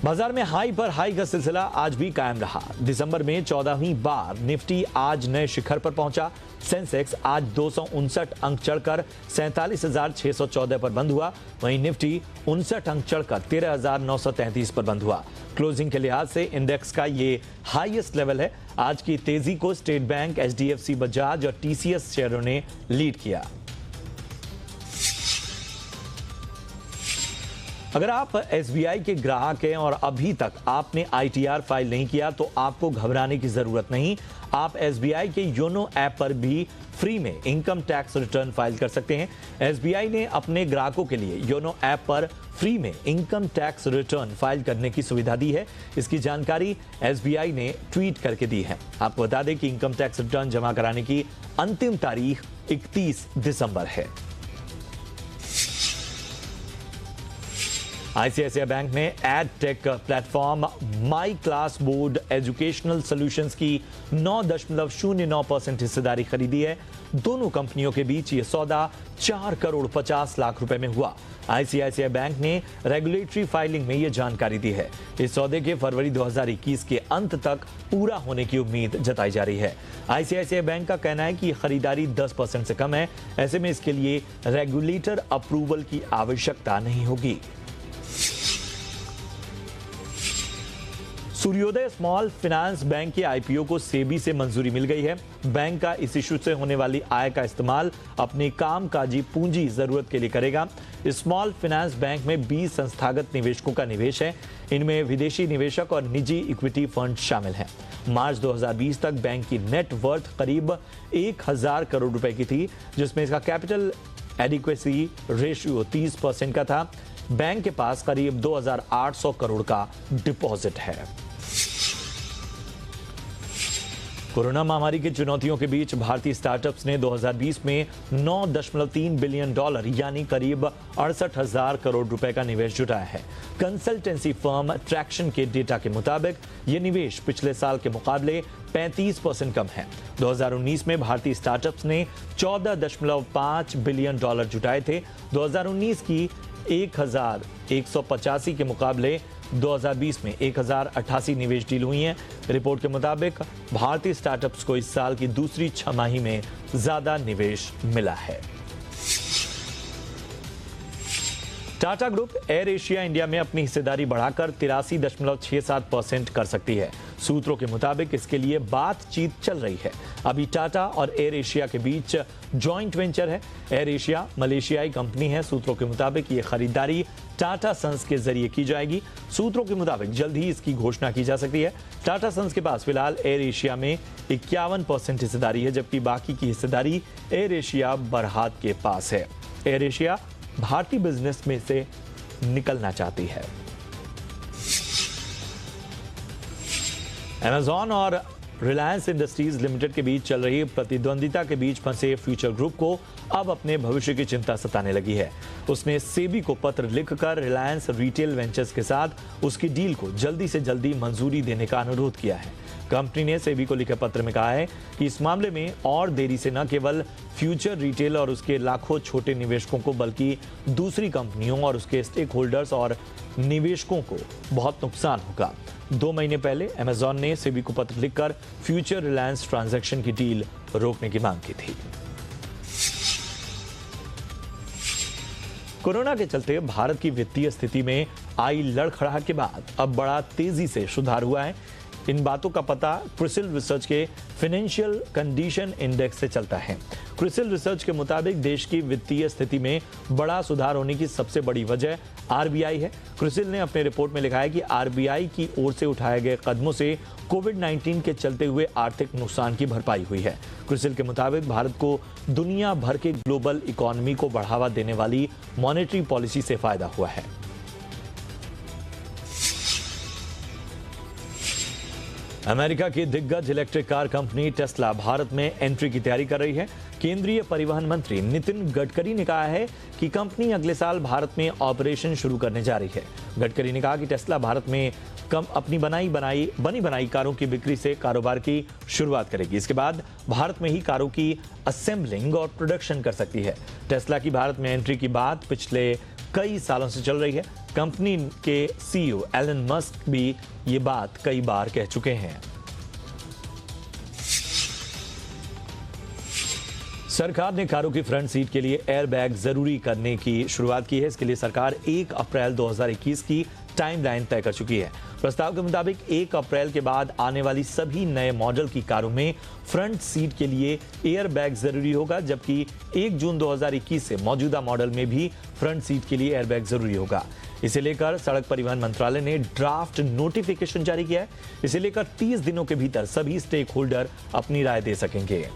बाजार में हाई पर हाई का सिलसिला आज भी कायम रहा। दिसंबर में 14वीं बार निफ्टी आज नए शिखर पर पहुंचा। सेंसेक्स आज 259 अंक चढ़कर 47,614 पर बंद हुआ। वहीं निफ्टी 59 अंक चढ़कर 13,933 पर बंद हुआ। क्लोजिंग के लिहाज से इंडेक्स का ये हाईएस्ट लेवल है। आज की तेजी को स्टेट बैंक, एचडीएफसी, बजाज और टीसीएस शेयरों ने लीड किया। अगर आप एसबीआई के ग्राहक हैं और अभी तक आपने आईटीआर फाइल नहीं किया तो आपको घबराने की जरूरत नहीं। आप एसबीआई के योनो ऐप पर भी फ्री में इनकम टैक्स रिटर्न फाइल कर सकते हैं। एसबीआई ने अपने ग्राहकों के लिए योनो ऐप पर फ्री में इनकम टैक्स रिटर्न फाइल करने की सुविधा दी है। इसकी जानकारी एसबीआई ने ट्वीट करके दी है। आपको बता दें कि इनकम टैक्स रिटर्न जमा कराने की अंतिम तारीख 31 दिसंबर है। आईसीआईसीआई बैंक ने ed tech platform my class board educational solutions की 9.09% हिस्सेदारी खरीदी है। दोनों कंपनियों के बीच यह सौदा 4 करोड़ 50 लाख रुपए में हुआ। आईसीआईसीआई बैंक ने रेगुलेटरी फाइलिंग में यह जानकारी दी है। इस सौदे के फरवरी 2021 के अंत तक पूरा होने की उम्मीद जताई जा रही है। आईसीआईसीआई बैंक का कहना है कि यह खरीदारी 10% से कम है। ऐसे में इसके लिए रेगुलेटर अप्रूवल की आवश्यकता नहीं होगी। सूर्योदय स्मॉल फाइनेंस बैंक के आईपीओ को सेबी से मंजूरी मिल गई है। बैंक का इस इशू से होने वाली आय का इस्तेमाल अपने कामकाजी पूंजी जरूरत के लिए करेगा। स्मॉल फाइनेंस बैंक में 20 संस्थागत निवेशकों का निवेश है। इनमें विदेशी निवेशक और निजी इक्विटी फंड शामिल हैं। मार्च 2020 तक बैंक की नेट वर्थ करीब 1000 करोड़ रुपए की थी, जिसमें इसका कैपिटल एडिक्वेसी रेशियो 30% का था। बैंक के पास करीब 2800 करोड़ का डिपॉजिट है। कोरोना महामारी की चुनौतियों के बीच भारतीय स्टार्टअप्स ने 2020 में $9.3 बिलियन यानी करीब 68,000 करोड़ रुपए का निवेश जुटाया है। कंसल्टेंसी फर्म ट्रैक्शन के डेटा के मुताबिक ये निवेश पिछले साल के मुकाबले 35% कम है। 2019 में भारतीय स्टार्टअप्स ने $14.5 बिलियन जुटाए थे। 2019 की 1185 के मुकाबले 2020 में 1088 निवेश डील हुई हैं। रिपोर्ट के मुताबिक भारतीय स्टार्टअप्स को इस साल की दूसरी छमाही में ज्यादा निवेश मिला है। Tata group air Asia India में अपनी हिस्सेदारी बढ़ाकर 83.67% कर सकती है। सूत्रों के मुताबिक इसके लिए बातचीत चल रही है। अभी टाटा और एयर एशिया के बीच जॉइंट वेंचर है। एयर एशिया मलेशियाई कंपनी है। सूत्रों के मुताबिक ये खरीदारी टाटा सन्स के जरिए की जाएगी। सूत्रों के मुताबिक जल्द ही इसकी घोषणा की जा सकती है। टाटा सन्स के पास फिलहाल एयर एशिया में 51% हिस्सेदारी है, जबकि बाकी की हिस्सेदारी एयर एशिया बरहात के पास है। एयर एशिया भारतीय बिजनेस में से निकलना चाहती है। अमेज़न और रिलायंस इंडस्ट्रीज लिमिटेड के बीच चल रही प्रतिद्वंदिता के बीच फंसे फ्यूचर ग्रुप को अब अपने भविष्य की चिंता सताने लगी है। उसने सेबी को पत्र लिखकर रिलायंस रिटेल वेंचर्स के साथ उसकी डील को जल्दी से जल्दी मंजूरी देने का अनुरोध किया है। कंपनी ने सेबी को लिखे पत्र में कहा है कि इस मामले में और देरी से न केवल फ्यूचर रिटेल और उसके लाखों छोटे निवेशकों को बल्कि दूसरी कंपनियों और उसके स्टेक होल्डर्स और निवेशकों को बहुत नुकसान होगा। 2 महीने पहले अमेज़न ने सेबी को पत्र लिखकर फ्यूचर रिलायंस ट्रांजैक्शन की डील रोकने की मांग की थी। कोरोना के चलते भारत की वित्तीय स्थिति में आई लड़खड़ाहट के बाद अब बड़ा तेजी से सुधार हुआ है। इन बातों का पता क्रिसिल रिसर्च के फाइनेंशियल कंडीशन इंडेक्स से चलता है। क्रिसिल रिसर्च के मुताबिक देश की वित्तीय स्थिति में बड़ा सुधार होने की सबसे बड़ी वजह आरबीआई है। क्रिसिल ने अपने रिपोर्ट में लिखा है कि आरबीआई की ओर से उठाए गए कदमों से कोविड-19 के चलते हुए आर्थिक नुकसान की भरपाई हुई है। क्रिसिल के मुताबिक भारत को दुनिया भर के ग्लोबल इकोनॉमी को बढ़ावा देने वाली मॉनेटरी पॉलिसी से फायदा हुआ है। अमेरिका की दिग्गज electric car company Tesla Bharat में एंट्री की तैयारी कर रही है। केंद्रीय परिवहन मंत्री नितिन गडकरी ने कहा है कि कंपनी अगले साल भारत में ऑपरेशन शुरू करने जा रही है। गडकरी ने कहा कि टेस्ला भारत में अपनी बनी बनाई कारों की बिक्री से कारोबार की शुरुआत करेगी। इसके बाद भारत में ही कारों की असेंबलिंग और प्रोडक्शन कर सकती है। टेस्ला की भारत में एंट्री की बात पिछले कई सालों से चल रही है। कंपनी के सीईओ एलन मस्क भी ये बात कई बार कह चुके हैं। सरकार ने कारों की फ्रंट सीट के लिए एयरबैग जरूरी करने की शुरुआत की है। इसके लिए सरकार 1 अप्रैल 2021 की टाइमलाइन तय कर चुकी है। प्रस्ताव के मुताबिक 1 अप्रैल के बाद आने वाली सभी नए मॉडल की कारों में फ्रंट सीट के लिए एयरबैग जरूरी होगा, जबकि 1 जून 2021 से मौजूदा मॉडल में भी फ्रंट सीट के लिए एयरबैग जरूरी होगा। इसे लेकर सड़क परिवहन मंत्रालय ने ड्राफ्ट नोटिफिकेशन जारी किया है। इसे लेकर 30 दिनों के भीतर सभी स्टेक होल्डर अपनी राय दे सकेंगे।